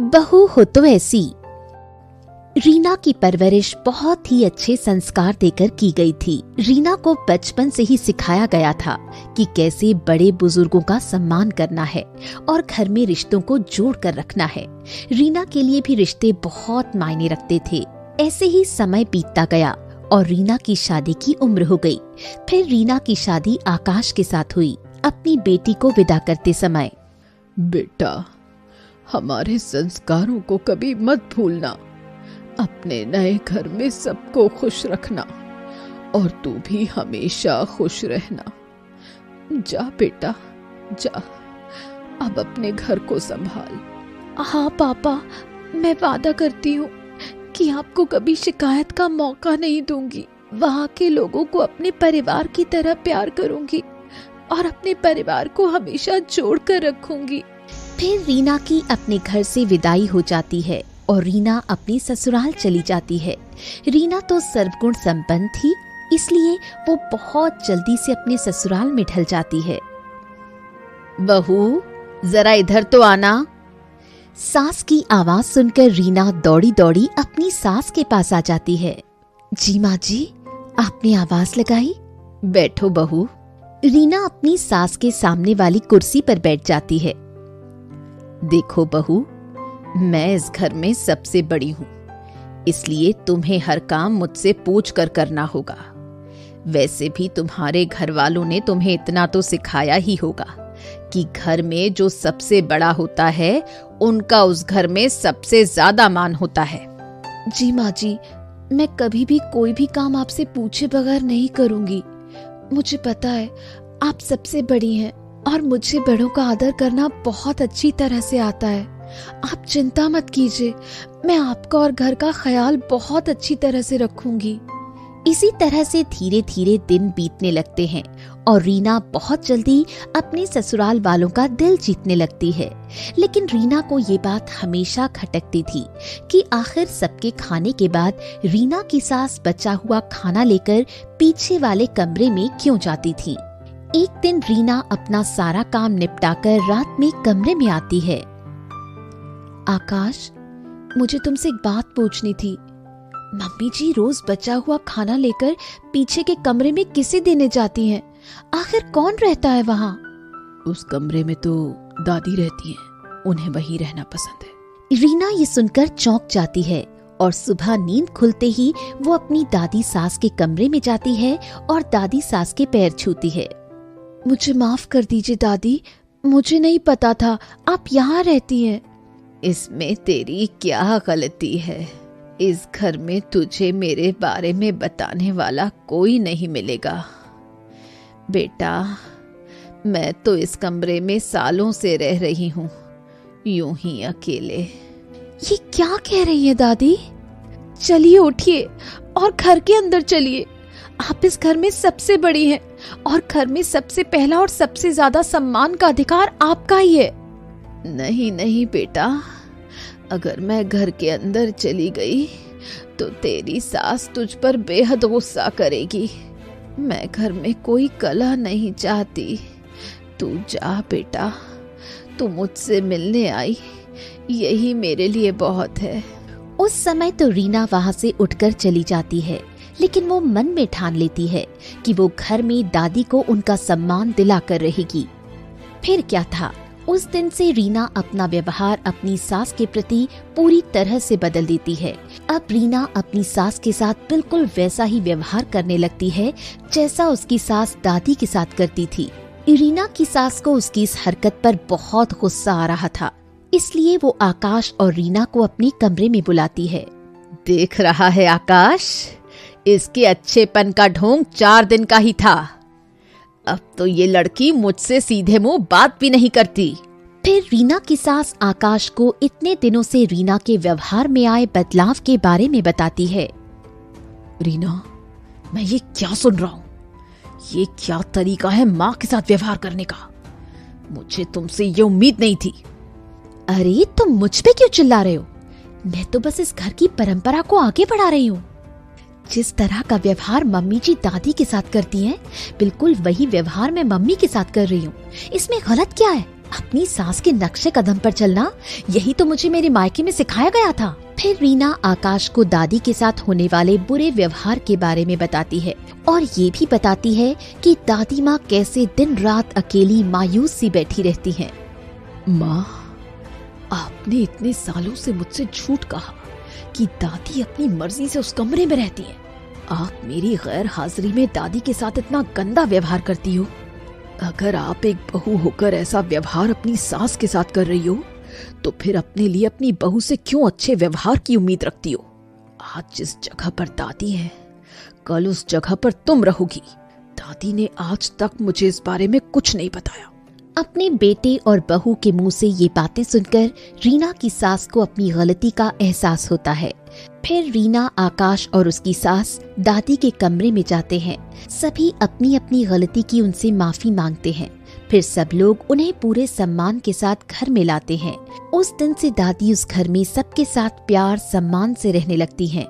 बहू हो तो ऐसी। रीना की परवरिश बहुत ही अच्छे संस्कार देकर की गई थी। रीना को बचपन से ही सिखाया गया था कि कैसे बड़े बुजुर्गों का सम्मान करना है और घर में रिश्तों को जोड़ कर रखना है। रीना के लिए भी रिश्ते बहुत मायने रखते थे। ऐसे ही समय बीतता गया और रीना की शादी की उम्र हो गई। फिर रीना की शादी आकाश के साथ हुई, अपनी बेटी को विदा करते समय। बेटा, हमारे संस्कारों को कभी मत भूलना। अपने नए घर में सबको खुश रखना और तू भी हमेशा खुश रहना। जा बेटा जा, अब अपने घर को संभाल। हाँ पापा, मैं वादा करती हूँ कि आपको कभी शिकायत का मौका नहीं दूंगी। वहाँ के लोगों को अपने परिवार की तरह प्यार करूंगी और अपने परिवार को हमेशा जोड़ कर रखूंगी। फिर रीना की अपने घर से विदाई हो जाती है और रीना अपनी ससुराल चली जाती है। रीना तो सर्वगुण संपन्न थी, इसलिए वो बहुत जल्दी से अपने ससुराल में ढल जाती है। बहू, जरा इधर तो आना। सास की आवाज सुनकर रीना दौड़ी दौड़ी अपनी सास के पास आ जाती है। जी माँ जी, आपने आवाज लगाई। बैठो बहू। रीना अपनी सास के सामने वाली कुर्सी पर बैठ जाती है। देखो बहू, मैं इस घर में सबसे बड़ी हूँ, इसलिए तुम्हें हर काम मुझसे पूछ कर करना होगा। वैसे भी तुम्हारे घर वालों ने तुम्हें इतना तो सिखाया ही होगा कि घर में जो सबसे बड़ा होता है उनका उस घर में सबसे ज्यादा मान होता है। जी माँ जी, मैं कभी भी कोई भी काम आपसे पूछे बगैर नहीं करूंगी। मुझे पता है आप सबसे बड़ी हैं और मुझे बड़ों का आदर करना बहुत अच्छी तरह से आता है। आप चिंता मत कीजिए, मैं आपका और घर का ख्याल बहुत अच्छी तरह से रखूंगी। इसी तरह से धीरे धीरे दिन बीतने लगते हैं और रीना बहुत जल्दी अपने ससुराल वालों का दिल जीतने लगती है। लेकिन रीना को ये बात हमेशा खटकती थी कि आखिर सबके खाने के बाद रीना की सास बचा हुआ खाना लेकर पीछे वाले कमरे में क्यों जाती थी। एक दिन रीना अपना सारा काम निपटाकर रात में कमरे में आती है। आकाश, मुझे तुमसे एक बात पूछनी थी। मम्मी जी रोज बचा हुआ खाना लेकर पीछे के कमरे में किसे देने जाती हैं? आखिर कौन रहता है वहाँ? उस कमरे में तो दादी रहती हैं, उन्हें वहीं रहना पसंद है। रीना ये सुनकर चौंक जाती है और सुबह नींद खुलते ही वो अपनी दादी सास के कमरे में जाती है और दादी सास के पैर छूती है। मुझे माफ कर दीजिए दादी, मुझे नहीं पता था आप यहाँ रहती हैं। इसमें तेरी क्या गलती है? इस घर में तुझे मेरे बारे में बताने वाला कोई नहीं मिलेगा। बेटा, मैं तो इस कमरे में सालों से रह रही हूँ, यूं ही अकेले। ये क्या कह रही है दादी? चलिए उठिए और घर के अंदर चलिए। आप इस घर में सबसे बड़ी हैं और घर में सबसे पहला और सबसे ज्यादा सम्मान का अधिकार आपका ही है। नहीं नहीं बेटा, अगर मैं घर के अंदर चली गई तो तेरी सास तुझ पर बेहद गुस्सा करेगी। मैं घर में कोई कलह नहीं चाहती। तू जा बेटा, तू मुझसे मिलने आई, यही मेरे लिए बहुत है। उस समय तो रीना वहाँ से उठकर चली जाती है, लेकिन वो मन में ठान लेती है कि वो घर में दादी को उनका सम्मान दिलाकर रहेगी। फिर क्या था, उस दिन से रीना अपना व्यवहार अपनी सास के प्रति पूरी तरह से बदल देती है। अब रीना अपनी सास के साथ बिल्कुल वैसा ही व्यवहार करने लगती है जैसा उसकी सास दादी के साथ करती थी। रीना की सास को उसकी इस हरकत पर बहुत गुस्सा आ रहा था, इसलिए वो आकाश और रीना को अपने कमरे में बुलाती है। देख रहा है आकाश, इसके अच्छेपन का ढोंग 4 दिन का ही था। अब तो ये लड़की मुझसे सीधे मुंह बात भी नहीं करती। फिर रीना की सास आकाश को इतने दिनों से रीना के व्यवहार में आए बदलाव के बारे में बताती है। रीना, मैं ये क्या सुन रहा हूँ? ये क्या तरीका है माँ के साथ व्यवहार करने का? मुझे तुमसे ये उम्मीद नहीं थी। अरे तुम मुझ पे क्यों चिल्ला रहे हो? मैं तो बस इस घर की परंपरा को आगे बढ़ा रही हूँ। जिस तरह का व्यवहार मम्मी जी दादी के साथ करती हैं, बिल्कुल वही व्यवहार मैं मम्मी के साथ कर रही हूँ। इसमें गलत क्या है? अपनी सास के नक्शे कदम पर चलना, यही तो मुझे मेरे मायके में सिखाया गया था। फिर रीना आकाश को दादी के साथ होने वाले बुरे व्यवहार के बारे में बताती है और ये भी बताती है कि दादी माँ कैसे दिन रात अकेली मायूस सी बैठी रहती हैं। माँ, आपने इतने सालों से मुझसे झूठ कहा कि दादी अपनी मर्जी से उस कमरे में रहती है। आप मेरी गैर हाजिरी में दादी के साथ इतना गंदा व्यवहार करती हो। अगर आप एक बहू होकर ऐसा व्यवहार अपनी सास के साथ कर रही हो, तो फिर अपने लिए अपनी बहू से क्यों अच्छे व्यवहार की उम्मीद रखती हो? आज जिस जगह पर दादी है, कल उस जगह पर तुम रहोगी। दादी ने आज तक मुझे इस बारे में कुछ नहीं बताया। अपने बेटे और बहू के मुंह से ये बातें सुनकर रीना की सास को अपनी गलती का एहसास होता है। फिर रीना, आकाश और उसकी सास दादी के कमरे में जाते हैं। सभी अपनी अपनी गलती की उनसे माफी मांगते हैं। फिर सब लोग उन्हें पूरे सम्मान के साथ घर में लाते हैं। उस दिन से दादी उस घर में सबके साथ प्यार सम्मान से रहने लगती हैं।